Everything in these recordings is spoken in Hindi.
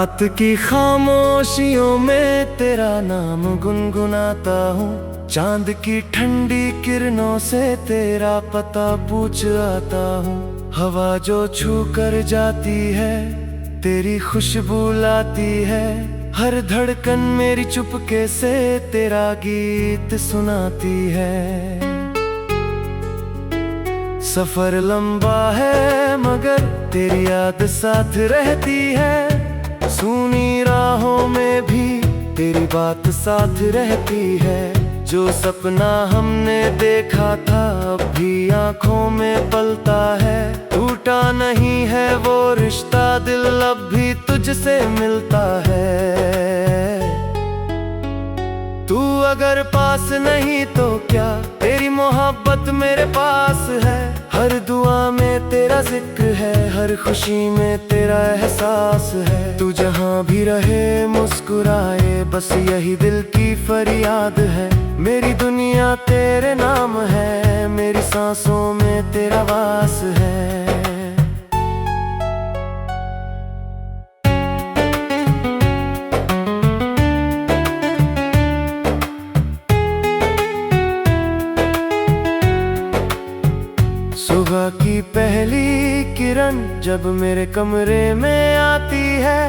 रात की खामोशियों में तेरा नाम गुनगुनाता हूँ। चांद की ठंडी किरणों से तेरा पता पूछ आता हूँ। हवा जो छू कर जाती है तेरी खुशबू लाती है। हर धड़कन मेरी चुपके से तेरा गीत सुनाती है। सफर लंबा है मगर तेरी याद साथ रहती है। सूनी राहों में भी तेरी बात साथ रहती है। जो सपना हमने देखा था अब भी आंखों में पलता है। टूटा नहीं है वो रिश्ता, दिल अब भी तुझसे मिलता है। तू अगर पास नहीं तो क्या, तेरी मोहब्बत मेरे पास है। हर दुआ में तेरा जिक्र है, हर खुशी में तेरा एहसास है। तू जहाँ भी रहे मुस्कुराए, बस यही दिल की फरियाद है। मेरी दुनिया तेरे नाम है, मेरी सांसों में तेरा वास है। सुबह की पहली किरण जब मेरे कमरे में आती है,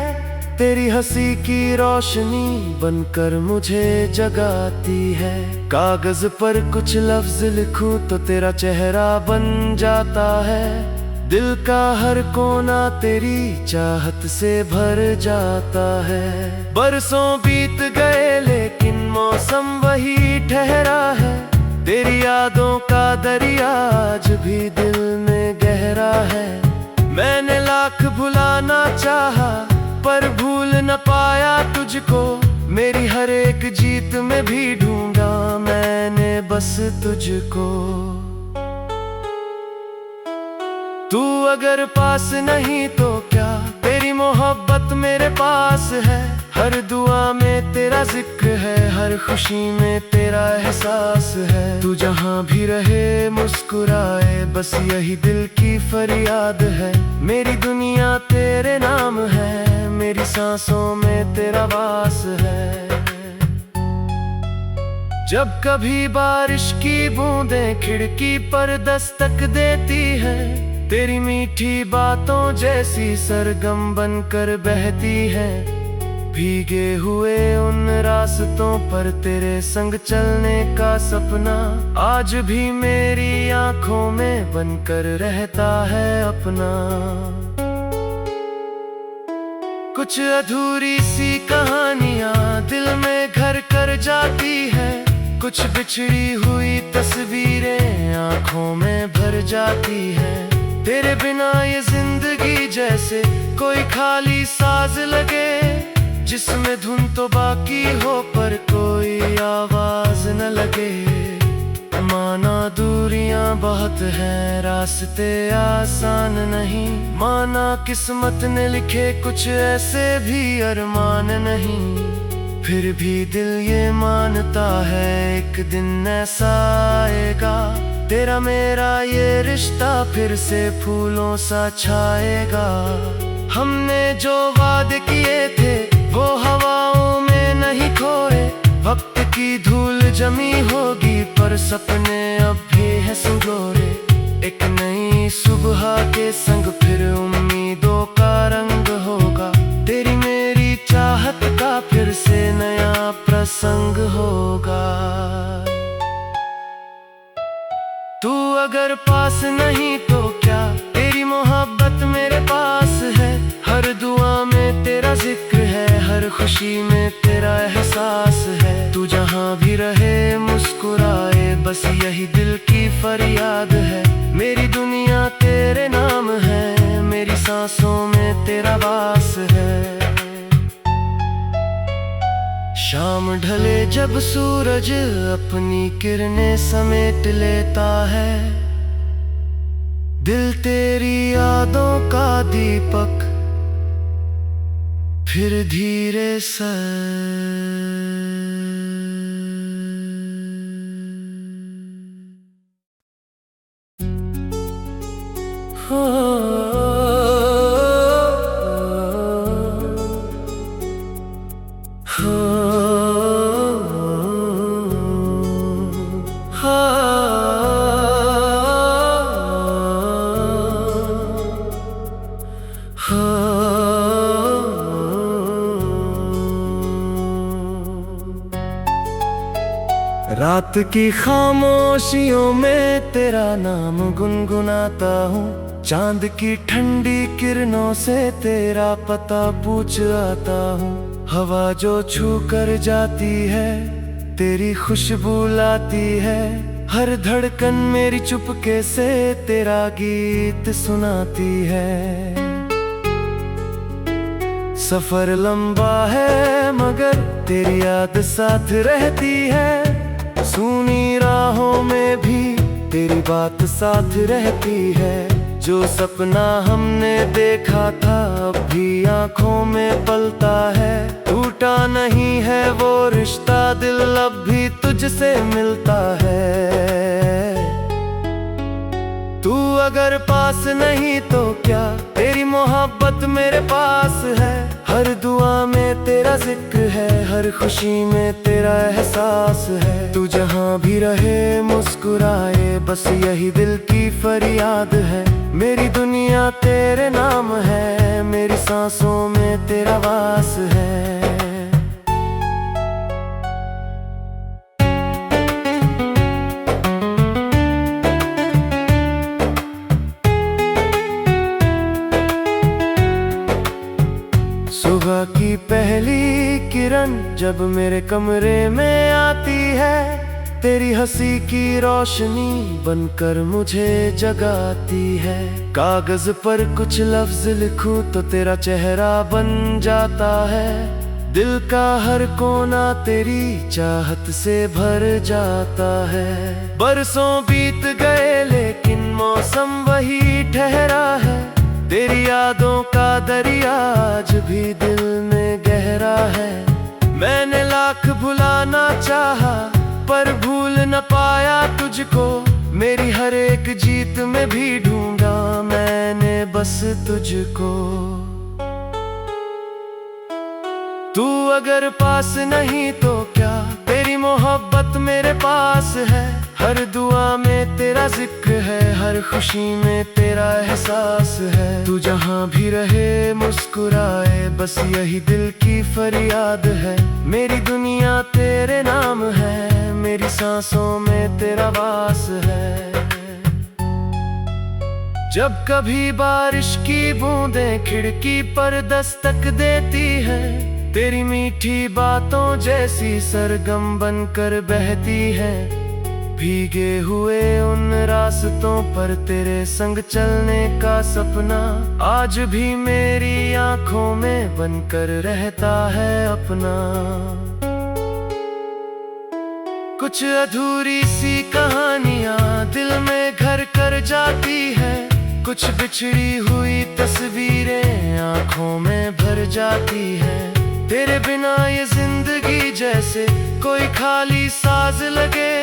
तेरी हंसी की रोशनी बनकर मुझे जगाती है। कागज पर कुछ लफ्ज लिखूं तो तेरा चेहरा बन जाता है। दिल का हर कोना तेरी चाहत से भर जाता है। बरसों बीत गए लेकिन मौसम वही ठहरा है। तेरी यादों का दरिया आज भी दिल में गहरा है। मैंने लाख भुलाना चाहा पर भूल न पाया तुझको। मेरी हर एक जीत में भी ढूंढा मैंने बस तुझको। तू अगर पास नहीं तो क्या, तेरी मोहब्बत मेरे पास है। हर दुआ में तेरा जिक्र है, हर खुशी में तेरा एहसास है। तू जहाँ भी रहे मुस्कुराए, बस यही दिल की फरियाद है। मेरी दुनिया तेरे नाम है, मेरी सांसों में तेरा वास है। जब कभी बारिश की बूंदें खिड़की पर दस्तक देती है, तेरी मीठी बातों जैसी सरगम बनकर बहती है। भीगे हुए उन रास्तों पर तेरे संग चलने का सपना आज भी मेरी आंखों में बनकर रहता है अपना। कुछ अधूरी सी कहानियां दिल में घर कर जाती है। कुछ बिछड़ी हुई तस्वीरें आंखों में भर जाती है। तेरे बिना ये जिंदगी जैसे कोई खाली साज लगे, जिसमें धुन तो बाकी हो पर कोई आवाज न लगे। माना दूरियां बहुत हैं, रास्ते आसान नहीं। माना किस्मत ने लिखे कुछ ऐसे भी अरमान नहीं। फिर भी दिल ये मानता है एक दिन ऐसा आएगा, तेरा मेरा ये रिश्ता फिर से फूलों सा छाएगा। हमने जो वादे किए थे वो हवाओं में नहीं खोए। वक्त की धूल जमी होगी पर सपने अब भी हैं संजोरे। एक नई सुबह के संग फिर उम्मीदों का रंग होगा। तेरी मेरी चाहत का फिर से नया प्रसंग होगा। तू अगर पास नहीं तो क्या, तेरी मोहब्बत मेरे पास है। हर दुआ में तेरा जिक्र है, हर खुशी में तेरा एहसास है। तू जहाँ भी रहे मुस्कुराए, बस यही दिल की फरियाद है। मेरी दुनिया तेरे नाम है, मेरी सांसों में तेरा वास है। शाम ढले जब सूरज अपनी किरणें समेट लेता है, दिल तेरी यादों का दीपक फिर धीरे से हो रात की खामोशियों में तेरा नाम गुनगुनाता हूँ, चांद की ठंडी किरणों से तेरा पता पूछ आता हूँ। हवा जो छू कर जाती है तेरी खुशबू लाती है, हर धड़कन मेरी चुपके से तेरा गीत सुनाती है। सफर लंबा है मगर तेरी याद साथ रहती है, सूनी राहों में भी तेरी बात साथ रहती है। जो सपना हमने देखा था अब भी आंखों में पलता है, टूटा नहीं है वो रिश्ता, दिल अब भी तुझसे मिलता है। तू अगर पास नहीं तो क्या, तेरी मोहब्बत मेरे पास है, हर दुआ में तेरा जिक्र है, हर खुशी में तेरा एहसास है। तू जहाँ भी रहे मुस्कुराए बस यही दिल की फरियाद है, मेरी दुनिया तेरे नाम है, मेरी सांसों में तेरा वास है। सुबह की पहली किरण जब मेरे कमरे में आती है, तेरी हंसी की रोशनी बनकर मुझे जगाती है। कागज पर कुछ लफ्ज लिखूं तो तेरा चेहरा बन जाता है, दिल का हर कोना तेरी चाहत से भर जाता है। बरसों बीत गए लेकिन मौसम वही ठहरा है, तेरी यादों का दरिया आज भी दिल में गहरा है। मैंने लाख भुलाना चाहा पर भूल न पाया तुझको, मेरी हर एक जीत में भी ढूंढा मैंने बस तुझको। तू अगर पास नहीं तो क्या, तेरी मोहब्बत मेरे पास है, हर दुआ में तेरा जिक्र है, हर खुशी में तेरा एहसास है। तू जहाँ भी रहे मुस्कुराए बस यही दिल की फरियाद है, मेरी दुनिया तेरे नाम है, मेरी सांसों में तेरा वास है। जब कभी बारिश की बूंदें खिड़की पर दस्तक देती है, तेरी मीठी बातों जैसी सरगम बनकर बहती है। भीगे हुए उन रास्तों पर तेरे संग चलने का सपना आज भी मेरी आंखों में बनकर रहता है अपना। कुछ अधूरी सी कहानियां दिल में घर कर जाती है, कुछ बिछड़ी हुई तस्वीरें आंखों में भर जाती है। तेरे बिना ये जिंदगी जैसे कोई खाली साज लगे,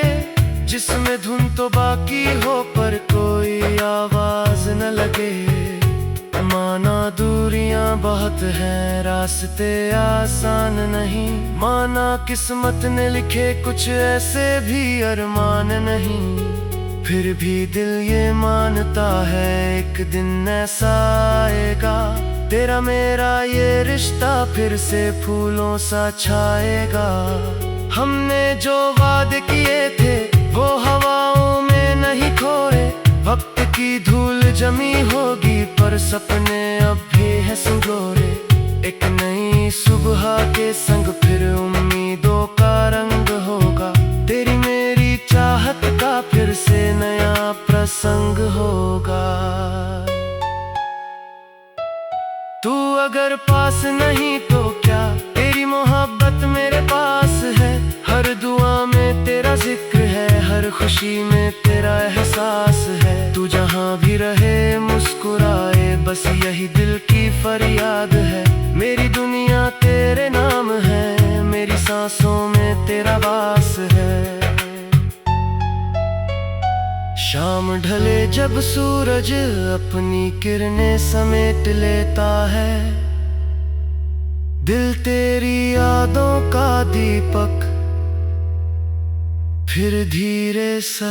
जिसमें धुन तो बाकी हो पर कोई आवाज न लगे। माना दूरियां बहुत हैं रास्ते आसान नहीं, माना किस्मत ने लिखे कुछ ऐसे भी अरमान नहीं, फिर भी दिल ये मानता है एक दिन ऐसा आएगा, तेरा मेरा ये रिश्ता फिर से फूलों सा छाएगा। हमने जो वादे किए थे वो हवाओं में नहीं खोए, वक्त की धूल जमी होगी पर सपने अब भी हैं संजोरे। एक नई सुबह के संग फिर उम्मीदों का रंग होगा, तेरी मेरी चाहत का फिर से नया प्रसंग होगा। तू अगर पास नहीं तो क्या, तेरी मोहब्बत मेरे पास है, हर दुआ में तेरा जिक्र है, हर खुशी में तेरा एहसास है। तू जहाँ भी रहे मुस्कुराए बस यही दिल की फरियाद है, मेरी दुनिया तेरे नाम है, मेरी सांसों में तेरा वास है। शाम ढले जब सूरज अपनी किरणें समेट लेता है, दिल तेरी यादों का दीपक फिर धीरे से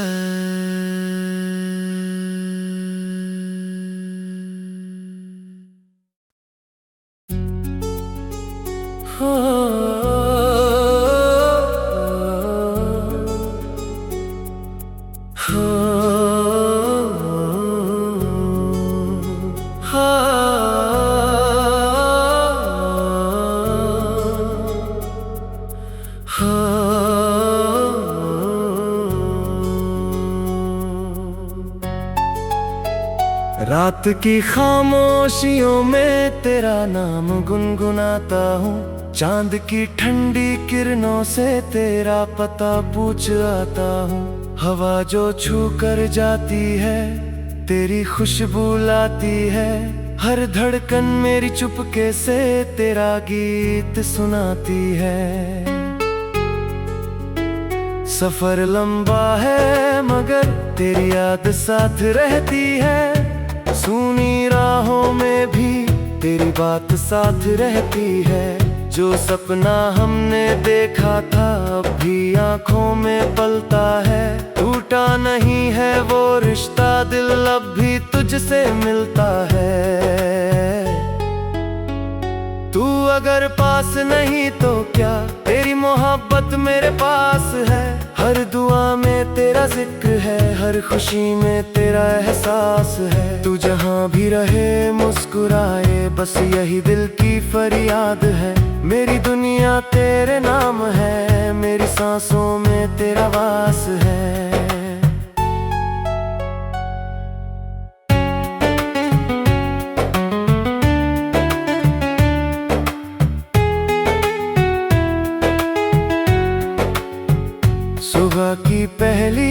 रात की खामोशियों में तेरा नाम गुनगुनाता हूँ, चांद की ठंडी किरणों से तेरा पता पूछ आता हूँ। हवा जो छू कर जाती है तेरी खुशबू लाती है, हर धड़कन मेरी चुपके से तेरा गीत सुनाती है। सफर लंबा है मगर तेरी याद साथ रहती है, सूनी राहों में भी तेरी बात साथ रहती है। जो सपना हमने देखा था अब भी आंखों में पलता है, टूटा नहीं है वो रिश्ता, दिल अब भी तुझसे मिलता है। तू अगर पास नहीं तो क्या, तेरी मोहब्बत मेरे पास है, हर दुआ में तेरा जिक्र है, हर खुशी में तेरा एहसास है। तू जहाँ भी रहे मुस्कुराए बस यही दिल की फरियाद है, मेरी दुनिया तेरे नाम है, मेरी सांसों में तेरा वास है। सुबह की पहली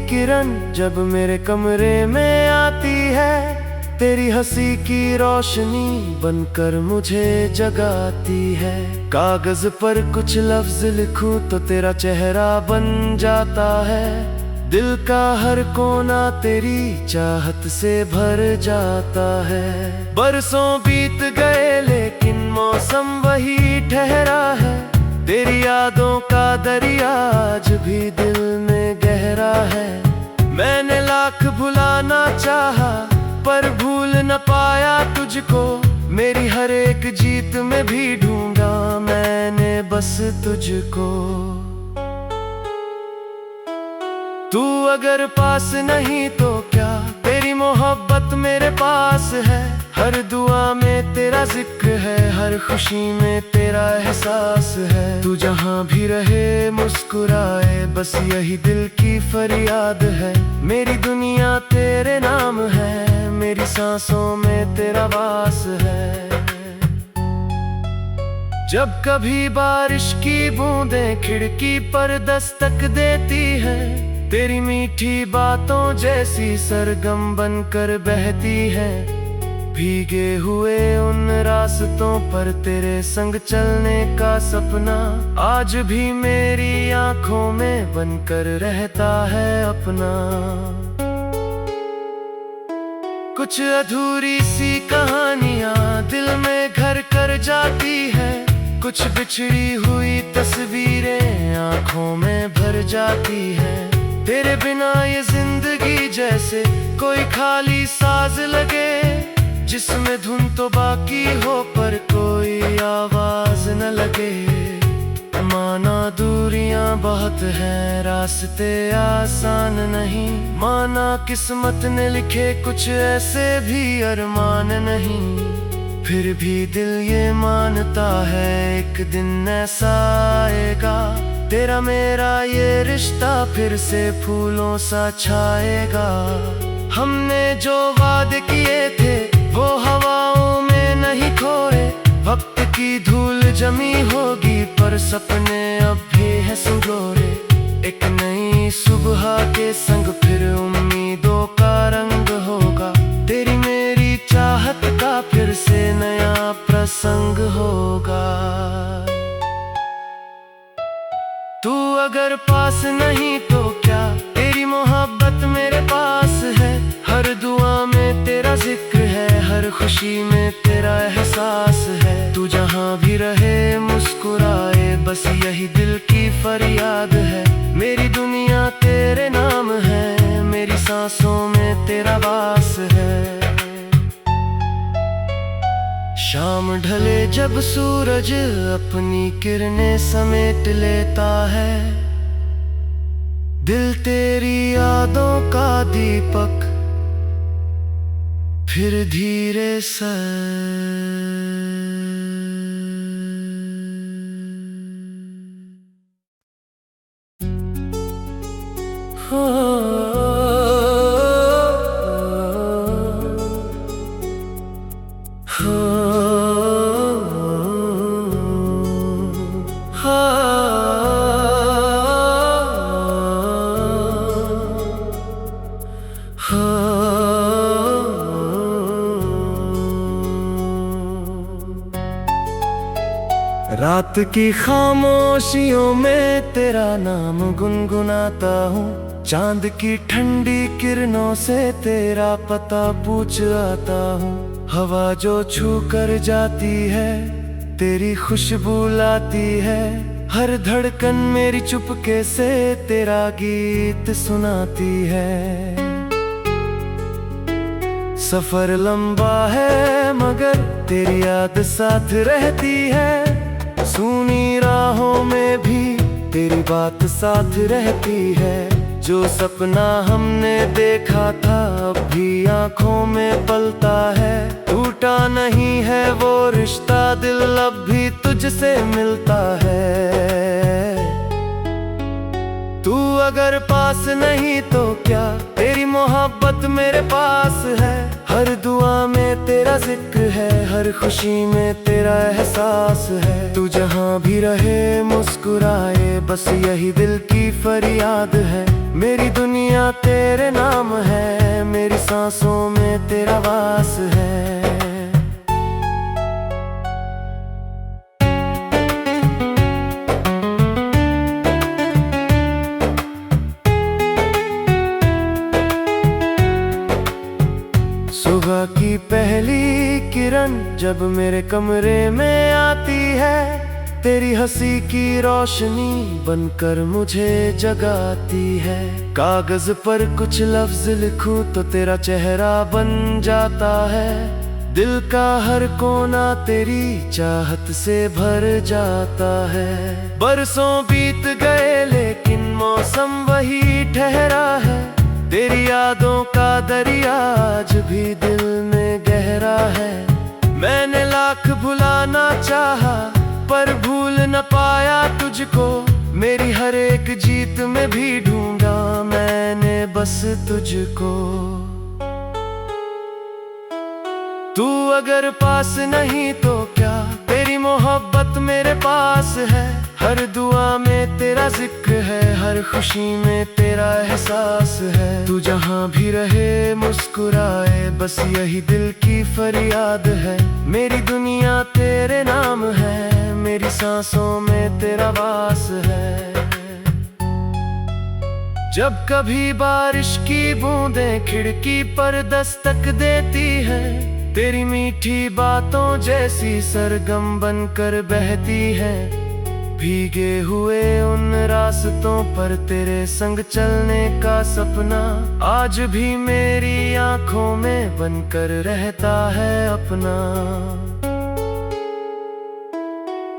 किरण जब मेरे कमरे में आती है, तेरी हंसी की रोशनी बनकर मुझे जगाती है। कागज पर कुछ लफ्ज लिखूं तो तेरा चेहरा बन जाता है, दिल का हर कोना तेरी चाहत से भर जाता है। बरसों बीत गए लेकिन मौसम वही ठहरा है, तेरी यादों का दरिया आज भी दिल में गहरा है। मैंने लाख भुलाना चाहा पर भूल न पाया तुझको, मेरी हर एक जीत में भी ढूंढा मैंने बस तुझको। तू अगर पास नहीं तो क्या, तेरी मोहब्बत मेरे पास है, हर दुआ में तेरा जिक्र है, हर खुशी में तेरा एहसास है। तू जहाँ भी रहे मुस्कुराए बस यही दिल की फरियाद है, मेरी दुनिया तेरे नाम है, मेरी सांसों में तेरा वास है। जब कभी बारिश की बूंदें खिड़की पर दस्तक देती है, तेरी मीठी बातों जैसी सरगम बनकर बहती है। भीगे हुए उन रास्तों पर तेरे संग चलने का सपना आज भी मेरी आंखों में बनकर रहता है अपना। कुछ अधूरी सी कहानियां दिल में घर कर जाती है, कुछ बिछड़ी हुई तस्वीरें आंखों में भर जाती है। तेरे बिना ये जिंदगी जैसे कोई खाली साज लगे, जिसमें धुन तो बाकी हो पर कोई आवाज न लगे। माना दूरियां बहुत हैं रास्ते आसान नहीं, माना किस्मत ने लिखे कुछ ऐसे भी अरमान नहीं, फिर भी दिल ये मानता है एक दिन ऐसा आएगा, तेरा मेरा ये रिश्ता फिर से फूलों सा छाएगा। हमने जो वादे किए थे वो हवाओं में नहीं खोए, वक्त की धूल जमी होगी पर सपने अब भी हैं संजोरे। एक नई सुबह के संग फिर उम्मीदों का रंग होगा, तेरी मेरी चाहत का फिर से नया प्रसंग होगा। तू अगर पास नहीं तो क्या, तेरी मोहब्बत मेरे पास है, हर दुआ में तेरा जिक्र है, हर खुशी में तेरा एहसास है। तू जहाँ भी रहे बस यही दिल की फरियाद है। मेरी दुनिया तेरे नाम है, मेरी सांसों में तेरा वास है। शाम ढले जब सूरज अपनी किरणें समेट लेता है, दिल तेरी यादों का दीपक फिर धीरे से रात की खामोशियों में तेरा नाम गुनगुनाता हूँ। चांद की ठंडी किरणों से तेरा पता पूछ आता हूँ। हवा जो छू कर जाती है तेरी खुशबू लाती है। हर धड़कन मेरी चुपके से तेरा गीत सुनाती है। सफर लंबा है मगर तेरी याद साथ रहती है। सुनी राहों में भी तेरी बात साथ रहती है। जो सपना हमने देखा था अब भी आंखों में पलता है। टूटा नहीं है वो रिश्ता, दिल अब भी तुझसे मिलता है। तू अगर पास नहीं तो क्या, तेरी मोहब्बत मेरे पास है। हर दुआ में तेरा जिक्र है, हर खुशी में तेरा एहसास है। तू जहाँ भी रहे मुस्कुराए, बस यही दिल की फरियाद है। मेरी दुनिया तेरे नाम है, मेरी सांसों में तेरा वास है। सुबह की पहली किरण जब मेरे कमरे में आती है, तेरी हंसी की रोशनी बनकर मुझे जगाती है। कागज पर कुछ लफ्ज लिखूं तो तेरा चेहरा बन जाता है। दिल का हर कोना तेरी चाहत से भर जाता है। बरसों बीत गए लेकिन मौसम वही ठहरा है। तेरी यादों का दरिया आज भी दिल में गहरा है। मैंने लाख भुलाना चाहा पर भूल न पाया तुझको। मेरी हर एक जीत में भी ढूंढा मैंने बस तुझको। तू अगर पास नहीं तो क्या, तेरी मोहब्बत मेरे पास है। हर दुआ में तेरा जिक्र है, हर खुशी में तेरा एहसास है। तू जहाँ भी रहे मुस्कुराए, बस यही दिल की फरियाद है। मेरी दुनिया तेरे नाम है, मेरी सांसों में तेरा वास है। जब कभी बारिश की बूंदें खिड़की पर दस्तक देती है, तेरी मीठी बातों जैसी सरगम बनकर बहती है। भीगे हुए उन रास्तों पर तेरे संग चलने का सपना आज भी मेरी आंखों में बनकर रहता है अपना।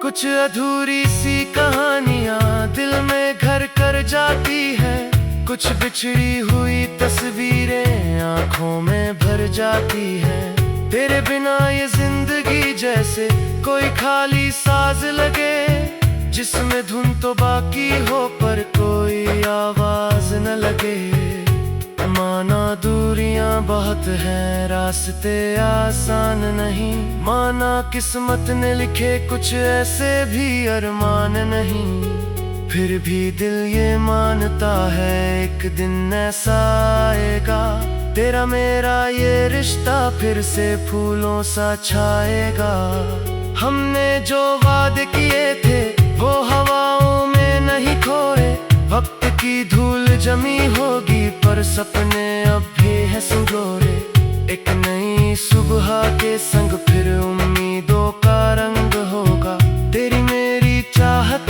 कुछ अधूरी सी कहानियां दिल में घर कर जाती है। कुछ बिछड़ी हुई तस्वीरें आंखों में भर जाती है। तेरे बिना ये जिंदगी जैसे कोई खाली साज लगे, जिसमें धुन तो बाकी हो पर कोई आवाज न लगे। माना दूरियां बहुत हैं, रास्ते आसान नहीं। माना किस्मत ने लिखे कुछ ऐसे भी अरमान नहीं। फिर भी दिल ये मानता है एक दिन ऐसा आएगा, तेरा मेरा ये रिश्ता फिर से फूलों सा छाएगा। हमने जो वादे किए थे वो हवाओं में नहीं खोए। वक्त की धूल जमी होगी पर सपने अब भी हैं सुनहरे। एक नई सुबह के संग फिर उम्मीदों का रंग होगा। तेरी मेरी चाहत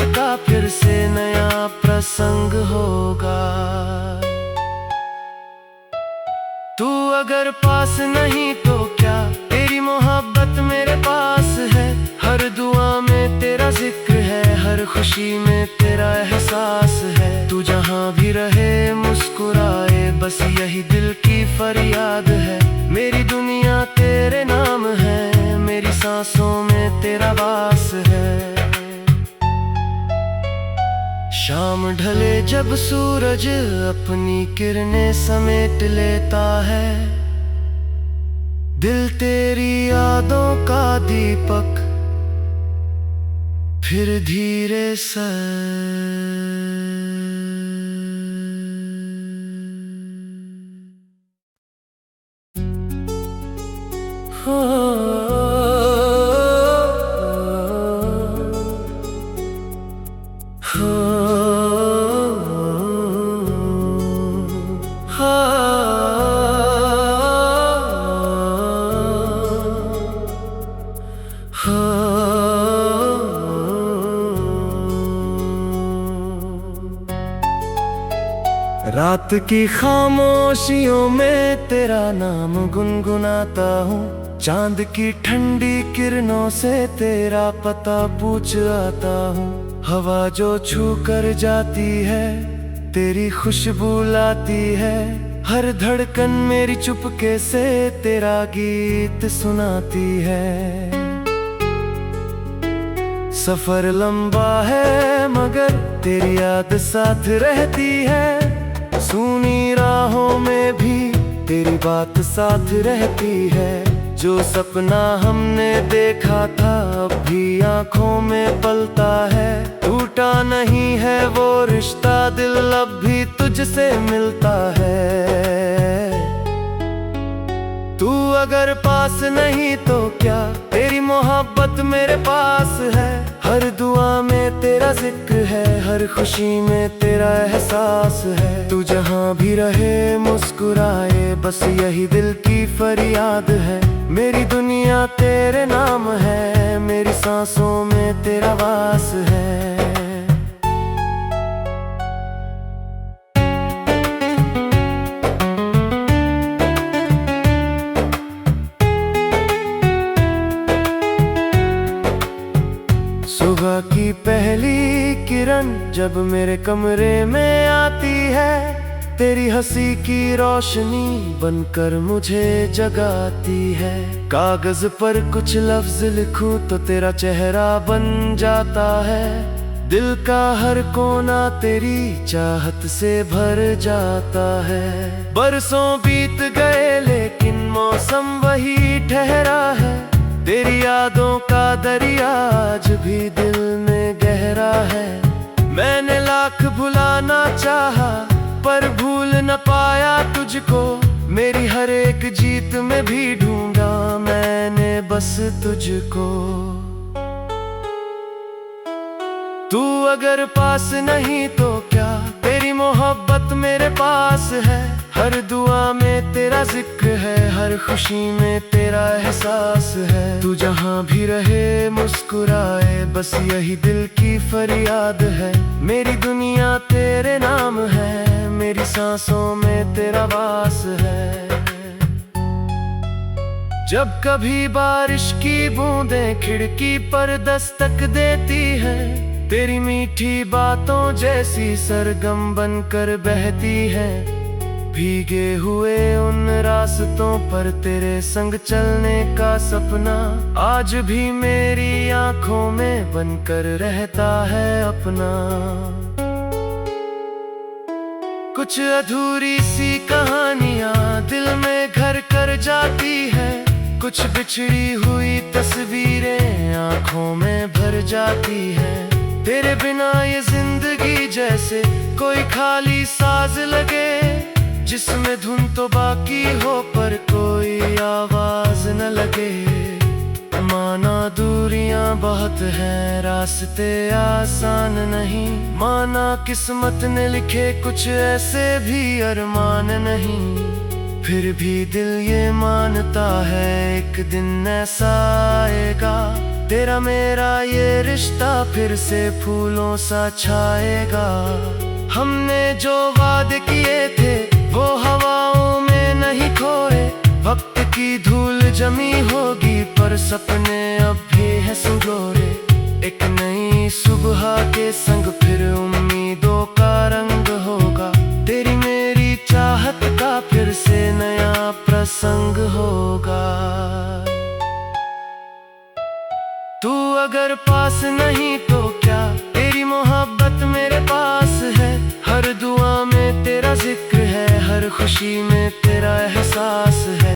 खुशी में तेरा एहसास है। तू जहाँ भी रहे मुस्कुराए, बस यही दिल की फरियाद है। मेरी दुनिया तेरे नाम है, मेरी सांसों में तेरा वास है। शाम ढले जब सूरज अपनी किरणें समेट लेता है, दिल तेरी यादों का दीपक फिर धीरे से रात की खामोशियों में तेरा नाम गुनगुनाता हूँ। चांद की ठंडी किरणों से तेरा पता पूछ आता हूँ। हवा जो छू कर जाती है तेरी खुशबू लाती है। हर धड़कन मेरी चुपके से तेरा गीत सुनाती है। सफर लंबा है मगर तेरी याद साथ रहती है। सूनी राहों में भी तेरी बात साथ रहती है। जो सपना हमने देखा था अब भी आंखों में पलता है। टूटा नहीं है वो रिश्ता, दिल अब भी तुझसे मिलता है। तू अगर पास नहीं तो क्या, तेरी मोहब्बत मेरे पास है। हर दुआ में तेरा जिक्र है, हर खुशी में तेरा एहसास है। तू जहाँ भी रहे मुस्कुराए, बस यही दिल की फरियाद है। मेरी दुनिया तेरे नाम है, मेरी सांसों में तेरा वास है। सुबह की पहली किरण जब मेरे कमरे में आती है, तेरी हंसी की रोशनी बनकर मुझे जगाती है। कागज पर कुछ लफ्ज लिखूं तो तेरा चेहरा बन जाता है। दिल का हर कोना तेरी चाहत से भर जाता है। बरसों बीत गए लेकिन मौसम वही ठहरा है। तेरी यादों का दरिया आज भी दिल में गहरा है। मैंने लाख भुलाना चाहा पर भूल न पाया तुझको। मेरी हर एक जीत में भी ढूंढा मैंने बस तुझको। तू अगर पास नहीं तो क्या, तेरी मोहब्बत मेरे पास है। हर दुआ में तेरा जिक्र है, हर खुशी में तेरा एहसास है। तू जहाँ भी रहे मुस्कुराए, बस यही दिल की फरियाद है। मेरी दुनिया तेरे नाम है, मेरी सांसों में तेरा वास है। जब कभी बारिश की बूंदें खिड़की पर दस्तक देती है, तेरी मीठी बातों जैसी सरगम बनकर बहती है। भीगे हुए उन रास्तों पर तेरे संग चलने का सपना आज भी मेरी आंखों में बनकर रहता है अपना। कुछ अधूरी सी कहानियां दिल में घर कर जाती है। कुछ बिछड़ी हुई तस्वीरें आंखों में भर जाती है। तेरे बिना ये जिंदगी जैसे कोई खाली साज लगे, जिसमें धुन तो बाकी हो पर कोई आवाज न लगे। माना दूरियां बहुत हैं, रास्ते आसान नहीं। माना किस्मत ने लिखे कुछ ऐसे भी अरमान नहीं। फिर भी दिल ये मानता है एक दिन ऐसा आएगा, तेरा मेरा ये रिश्ता फिर से फूलों सा छाएगा। हमने जो वादे किए थे वो हवाओं में नहीं खोए। वक्त की धूल जमी होगी पर सपने अब भी हैं सुनहरे। एक नई सुबह के संग फिर उम्मीदों का रंग होगा। तेरी मेरी चाहत का फिर से नया प्रसंग होगा। तू अगर पास नहीं तो क्या, तेरी मोहब्बत मेरे पास है। हर दुआ में तेरा जिक्र है, हर खुशी में तेरा एहसास है।